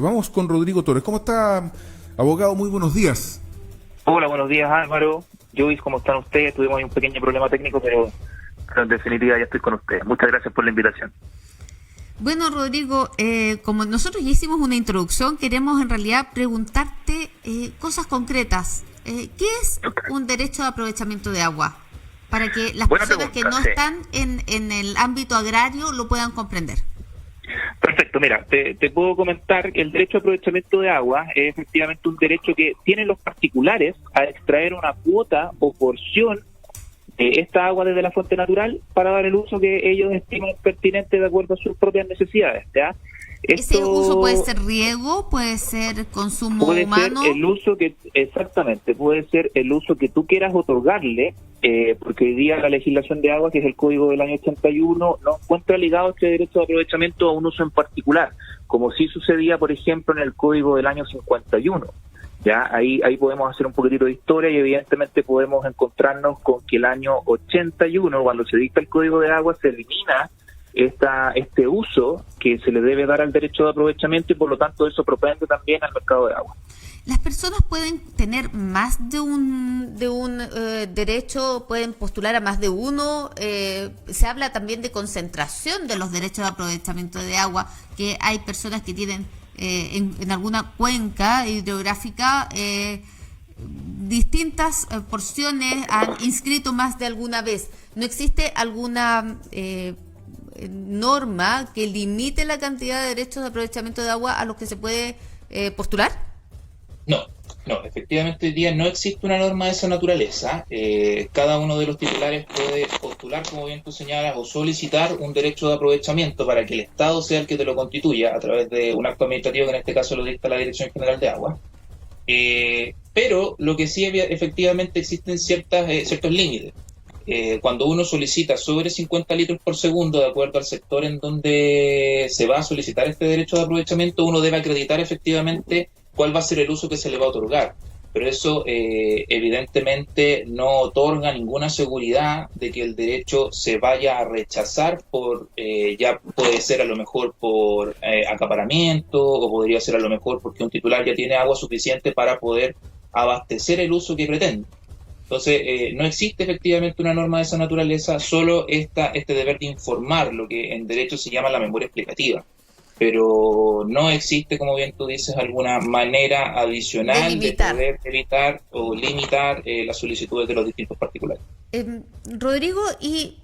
Vamos con Rodrigo Torres. ¿Cómo está, abogado? Muy buenos días. Hola, buenos días, Álvaro. Luis, ¿cómo están ustedes? Tuvimos ahí un pequeño problema técnico, pero en definitiva ya estoy con ustedes. Muchas gracias por la invitación. Bueno, Rodrigo, como nosotros ya hicimos una introducción, queremos en realidad preguntarte cosas concretas. ¿Qué es un derecho de aprovechamiento de agua? Para que las personas que no están en el ámbito agrario lo puedan comprender. Perfecto, mira, te puedo comentar que el derecho de aprovechamiento de agua es efectivamente un derecho que tienen los particulares a extraer una cuota o porción de esta agua desde la fuente natural para dar el uso que ellos estiman pertinente de acuerdo a sus propias necesidades, ¿ya? Ese uso puede ser riego, puede ser consumo humano. Puede ser el uso que, exactamente, puede ser el uso que tú quieras otorgarle, porque hoy día la legislación de agua, que es el código del año 81, no encuentra ligado este derecho de aprovechamiento a un uso en particular, como sí sucedía, por ejemplo, en el código del año 51. Ya ahí podemos hacer un poquitito de historia y evidentemente podemos encontrarnos con que el año 81, cuando se dicta el código de agua, se elimina este uso que se le debe dar al derecho de aprovechamiento y por lo tanto eso propende también al mercado de agua. ¿Las personas pueden tener más de un derecho, pueden postular a más de uno? Se habla también de concentración de los derechos de aprovechamiento de agua, que hay personas que tienen en alguna cuenca hidrográfica distintas porciones, han inscrito más de alguna vez. ¿No existe alguna norma que limite la cantidad de derechos de aprovechamiento de agua a los que se puede postular? No, efectivamente hoy día no existe una norma de esa naturaleza. Cada uno de los titulares puede postular, como bien tú señalas, o solicitar un derecho de aprovechamiento para que el Estado sea el que te lo constituya a través de un acto administrativo que en este caso lo dicta la Dirección General de Agua. Pero lo que sí efectivamente existen ciertos límites. Cuando uno solicita sobre 50 litros por segundo, de acuerdo al sector en donde se va a solicitar este derecho de aprovechamiento, uno debe acreditar efectivamente cuál va a ser el uso que se le va a otorgar. Pero eso evidentemente no otorga ninguna seguridad de que el derecho se vaya a rechazar ya puede ser a lo mejor por acaparamiento, o podría ser a lo mejor porque un titular ya tiene agua suficiente para poder abastecer el uso que pretende. Entonces, no existe efectivamente una norma de esa naturaleza, solo este deber de informar, lo que en derecho se llama la memoria explicativa. Pero no existe, como bien tú dices, alguna manera adicional de poder evitar o limitar las solicitudes de los distintos particulares. Rodrigo, y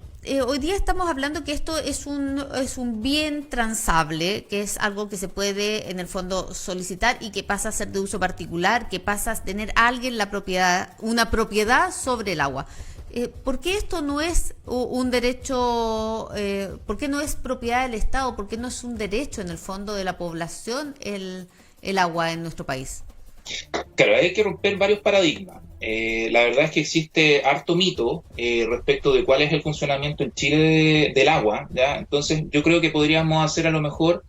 hoy día estamos hablando que esto es un bien transable, que es algo que se puede en el fondo solicitar y que pasa a ser de uso particular, que pasa a tener alguien una propiedad sobre el agua. ¿Por qué esto no es un derecho, por qué no es propiedad del Estado, por qué no es un derecho en el fondo de la población el agua en nuestro país? Claro, hay que romper varios paradigmas. La verdad es que existe harto mito respecto de cuál es el funcionamiento en Chile del agua, ¿ya? Entonces yo creo que podríamos hacer a lo mejor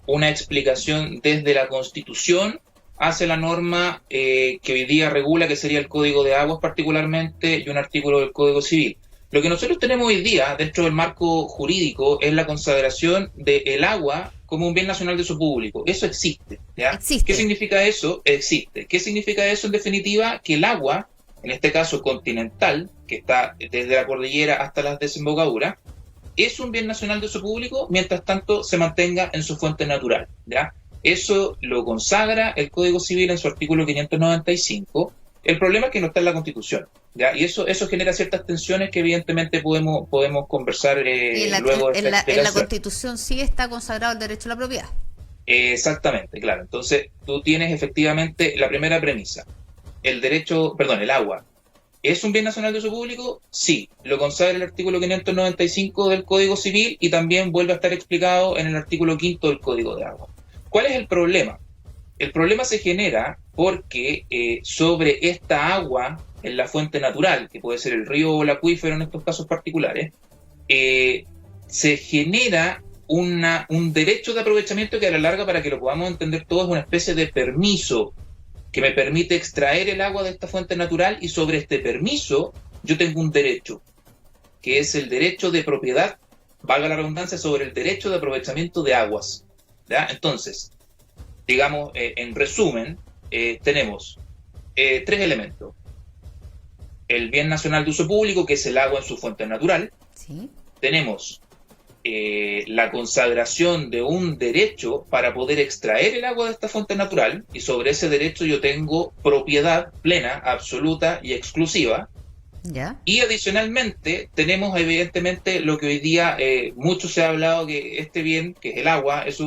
una explicación desde la Constitución hacia la norma que hoy día regula, que sería el Código de Aguas particularmente, y un artículo del Código Civil. Lo que nosotros tenemos hoy día, dentro del marco jurídico, es la consagración del agua como un bien nacional de uso público. Eso existe, ¿ya? Existe. ¿Qué significa eso? Existe. ¿Qué significa eso en definitiva? Que el agua, en este caso continental, que está desde la cordillera hasta las desembocaduras, es un bien nacional de uso público, mientras tanto se mantenga en su fuente natural, ¿ya? Eso lo consagra el Código Civil en su artículo 595. El problema es que no está en la Constitución, ¿ya? Y eso genera ciertas tensiones que evidentemente podemos conversar luego de esta en la Constitución sí está consagrado el derecho a la propiedad. Exactamente, claro. Entonces tú tienes efectivamente la primera premisa. El agua. ¿Es un bien nacional de uso público? Sí, lo consagra el artículo 595 del Código Civil y también vuelve a estar explicado en el artículo 5 del Código de Agua. ¿Cuál es el problema? El problema se genera porque sobre esta agua en la fuente natural, que puede ser el río o el acuífero en estos casos particulares, se genera un derecho de aprovechamiento que a la larga, para que lo podamos entender todos, es una especie de permiso que me permite extraer el agua de esta fuente natural, y sobre este permiso yo tengo un derecho, que es el derecho de propiedad, valga la redundancia, sobre el derecho de aprovechamiento de aguas, ¿ya? Entonces, digamos, en resumen, tenemos tres elementos. El bien nacional de uso público, que es el agua en su fuente natural. Sí. Tenemos la consagración de un derecho para poder extraer el agua de esta fuente natural, y sobre ese derecho yo tengo propiedad plena, absoluta y exclusiva. Ya. Y adicionalmente tenemos evidentemente lo que hoy día mucho se ha hablado, que este bien, que es el agua, es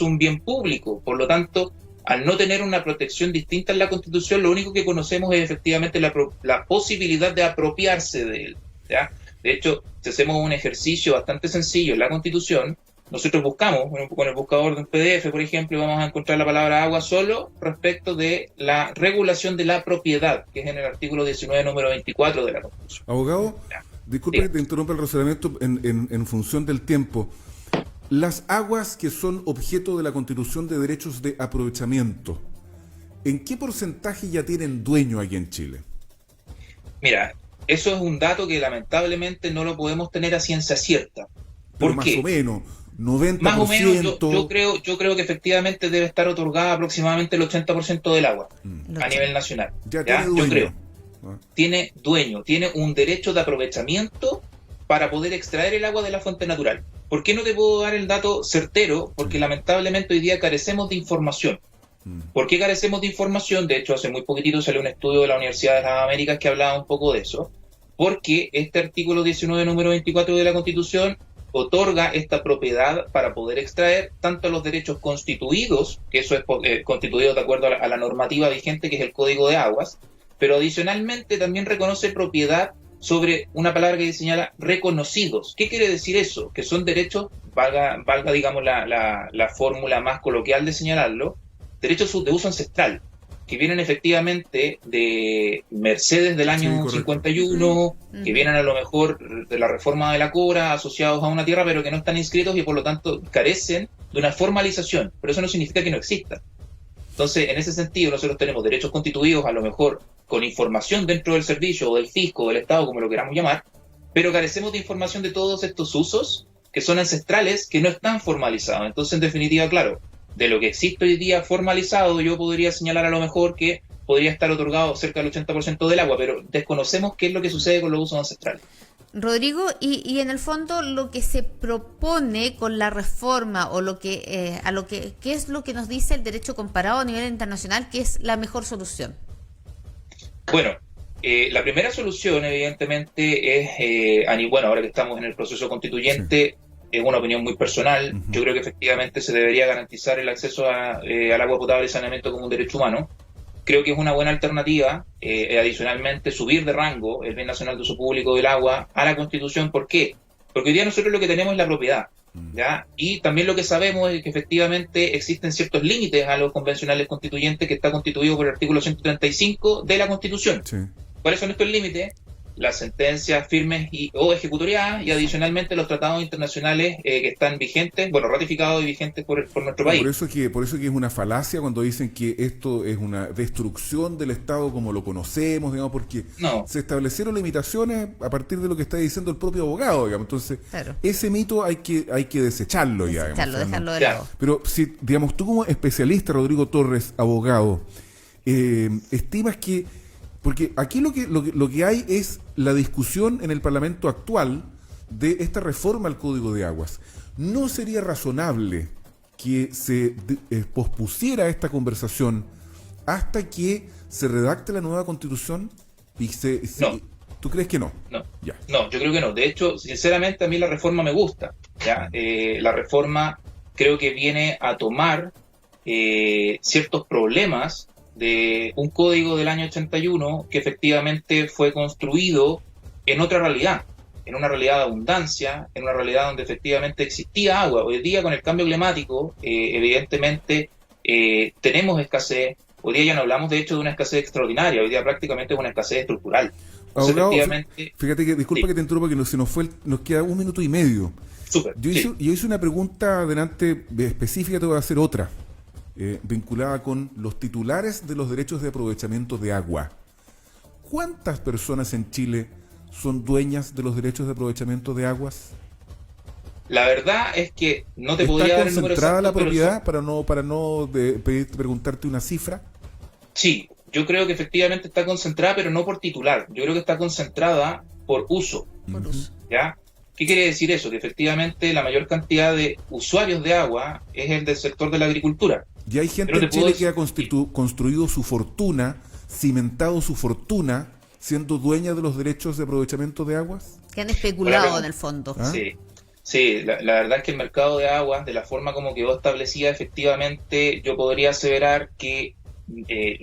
un bien público. Por lo tanto, al no tener una protección distinta en la Constitución, lo único que conocemos es efectivamente la posibilidad de apropiarse de él, ¿ya? De hecho, si hacemos un ejercicio bastante sencillo en la Constitución, nosotros buscamos con el buscador de un PDF, por ejemplo, y vamos a encontrar la palabra agua solo respecto de la regulación de la propiedad, que es en el artículo 19, número 24 de la Constitución. Abogado, disculpe que te interrumpa el razonamiento en función del tiempo. Las aguas que son objeto de la Constitución de derechos de aprovechamiento, ¿en qué porcentaje ya tienen dueño aquí en Chile? Mira, eso es un dato que lamentablemente no lo podemos tener a ciencia cierta. Pero ¿Por más qué? o menos, 90%. Más o menos, yo creo que efectivamente debe estar otorgada aproximadamente el 80% del agua a nivel nacional. Ya tiene dueño. Yo creo. Tiene dueño, tiene un derecho de aprovechamiento para poder extraer el agua de la fuente natural. ¿Por qué no te puedo dar el dato certero? Porque lamentablemente hoy día carecemos de información. ¿Por qué carecemos de información? De hecho, hace muy poquitito salió un estudio de la Universidad de las Américas que hablaba un poco de eso. Porque este artículo 19, número 24 de la Constitución otorga esta propiedad para poder extraer tanto los derechos constituidos, que eso es constituido de acuerdo a la normativa vigente, que es el Código de Aguas, pero adicionalmente también reconoce propiedad sobre una palabra que señala reconocidos. ¿Qué quiere decir eso? Que son derechos, valga digamos la fórmula más coloquial de señalarlo, derechos de uso ancestral, que vienen efectivamente de Mercedes del año 51, que vienen a lo mejor de la reforma de la Cora, asociados a una tierra, pero que no están inscritos y por lo tanto carecen de una formalización, pero eso no significa que no existan. Entonces, en ese sentido, nosotros tenemos derechos constituidos, a lo mejor con información dentro del servicio o del fisco o del Estado, como lo queramos llamar, pero carecemos de información de todos estos usos que son ancestrales, que no están formalizados. Entonces, en definitiva, claro, de lo que existe hoy día formalizado, yo podría señalar a lo mejor que podría estar otorgado cerca del 80% del agua, pero desconocemos qué es lo que sucede con los usos ancestrales. Rodrigo, y en el fondo lo que se propone con la reforma o qué es lo que nos dice el derecho comparado a nivel internacional, que es la mejor solución. Bueno, la primera solución evidentemente es, ahora que estamos en el proceso constituyente, es una opinión muy personal. Yo creo que efectivamente se debería garantizar el acceso al agua potable y saneamiento como un derecho humano. Creo que es una buena alternativa, adicionalmente, subir de rango el bien nacional de uso público del agua a la Constitución. ¿Por qué? Porque hoy día nosotros lo que tenemos es la propiedad, ¿ya? Y también lo que sabemos es que efectivamente existen ciertos límites a los convencionales constituyentes, que está constituido por el artículo 135 de la Constitución. Sí. ¿Cuáles son estos límites? Las sentencias firmes o ejecutoriadas, y adicionalmente los tratados internacionales que están vigentes, ratificados y vigentes por nuestro país. Por eso que es una falacia cuando dicen que esto es una destrucción del Estado como lo conocemos, digamos, porque se establecieron limitaciones a partir de lo que está diciendo el propio abogado, digamos. Entonces, ese mito hay que desecharlo ya. Dejarlo de lado. Pero si, digamos, tú como especialista, Rodrigo Torres, abogado, estimas que... Porque aquí lo que hay es la discusión en el Parlamento actual de esta reforma al Código de Aguas. ¿No sería razonable que se pospusiera esta conversación hasta que se redacte la nueva Constitución? No. ¿Tú crees que no? No, yo creo que no. De hecho, sinceramente, a mí la reforma me gusta, ¿ya? La reforma creo que viene a tomar ciertos problemas de un código del año 81 que efectivamente fue construido en otra realidad, en una realidad de abundancia, en una realidad donde efectivamente existía agua. Hoy día, con el cambio climático, evidentemente tenemos escasez. Hoy día ya no hablamos de hecho de una escasez extraordinaria, hoy día prácticamente es una escasez estructural. Entonces, abogado, fíjate que, disculpa que te interrumpa, que nos queda 1 minuto y medio. Súper. Yo hice una pregunta adelante específica, te voy a hacer otra. Vinculada con los titulares de los derechos de aprovechamiento de agua. ¿Cuántas personas en Chile son dueñas de los derechos de aprovechamiento de aguas? La verdad es que no te ¿Está podría dar el número concentrada exacto, la pero propiedad para no preguntarte una cifra? sí, yo creo que efectivamente está concentrada, pero no por titular. Yo creo que está concentrada por uso, por uso. ¿ya? ¿Qué quiere decir eso? Que efectivamente la mayor cantidad de usuarios de agua es el del sector de la agricultura. Y hay gente Pero en te puedo Chile que ha decir- construido su fortuna, cimentado su fortuna, siendo dueña de los derechos de aprovechamiento de aguas. Que han especulado Hola, en el fondo. ¿Ah? Sí, sí, la verdad es que el mercado de aguas, de la forma como quedó establecida, efectivamente, yo podría aseverar que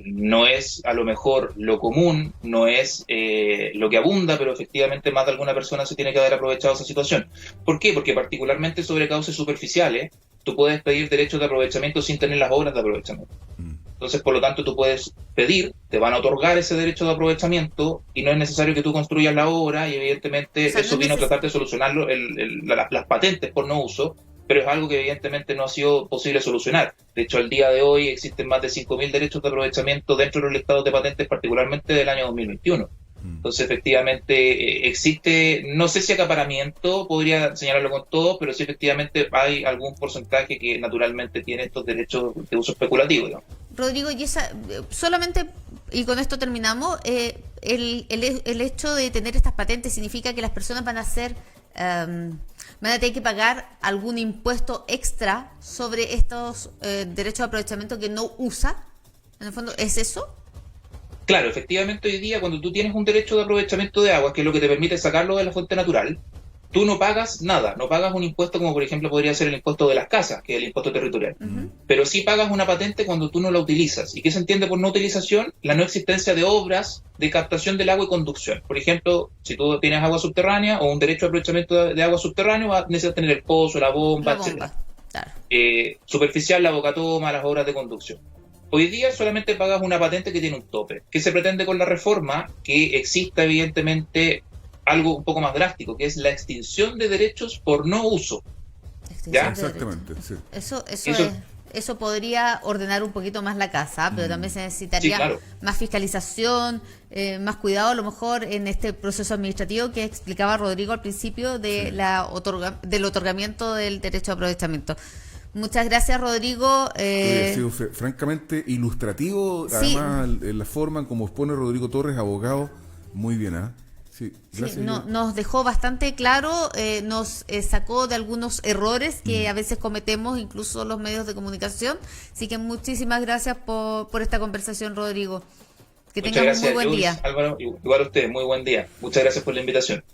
no es a lo mejor lo común, no es lo que abunda, pero efectivamente más de alguna persona se tiene que haber aprovechado esa situación. ¿Por qué? Porque particularmente sobre cauces superficiales, tú puedes pedir derechos de aprovechamiento sin tener las obras de aprovechamiento. Entonces, por lo tanto, tú puedes pedir, te van a otorgar ese derecho de aprovechamiento y no es necesario que tú construyas la obra y evidentemente O sea, eso no vino a neces- tratar de solucionarlo las patentes por no uso, pero es algo que evidentemente no ha sido posible solucionar. De hecho, al día de hoy existen más de 5.000 derechos de aprovechamiento dentro de los listados de patentes, particularmente del año 2021. Entonces, efectivamente, existe, no sé si acaparamiento, podría señalarlo con todo, pero sí efectivamente hay algún porcentaje que naturalmente tiene estos derechos de uso especulativo, digamos. Rodrigo, y solamente, y con esto terminamos, el hecho de tener estas patentes significa que las personas van a tener que pagar algún impuesto extra sobre estos derechos de aprovechamiento que no usa. En el fondo, ¿es eso? Claro, efectivamente hoy día cuando tú tienes un derecho de aprovechamiento de agua, que es lo que te permite sacarlo de la fuente natural, tú no pagas nada, no pagas un impuesto como por ejemplo podría ser el impuesto de las casas, que es el impuesto territorial. Pero sí pagas una patente cuando tú no la utilizas. ¿Y qué se entiende por no utilización? La no existencia de obras de captación del agua y conducción. Por ejemplo, si tú tienes agua subterránea o un derecho de aprovechamiento de agua subterráneo, necesitas tener el pozo, la bomba, La etcétera. bomba, claro. Superficial, la bocatoma, las obras de conducción. Hoy día solamente pagas una patente que tiene un tope. ¿Qué se pretende con la reforma? Que exista evidentemente algo un poco más drástico, que es la extinción de derechos por no uso. Extinción ¿Ya? de Exactamente, derechos. sí. Eso podría ordenar un poquito más la casa, pero también se necesitaría Sí, claro. más fiscalización, más cuidado a lo mejor en este proceso administrativo que explicaba Rodrigo al principio de del otorgamiento del derecho de aprovechamiento. Muchas gracias, Rodrigo. Ha sido francamente ilustrativo, Sí. además en la forma en como expone Rodrigo Torres, abogado, muy bien, ¿ah? Sí, Sí, gracias. nos dejó bastante claro, nos sacó de algunos errores que a veces cometemos, incluso los medios de comunicación. Así que muchísimas gracias por esta conversación, Rodrigo. Que Muchas tengan un gracias, muy buen Jules, día. Álvaro, igual a ustedes, muy buen día. Muchas gracias por la invitación.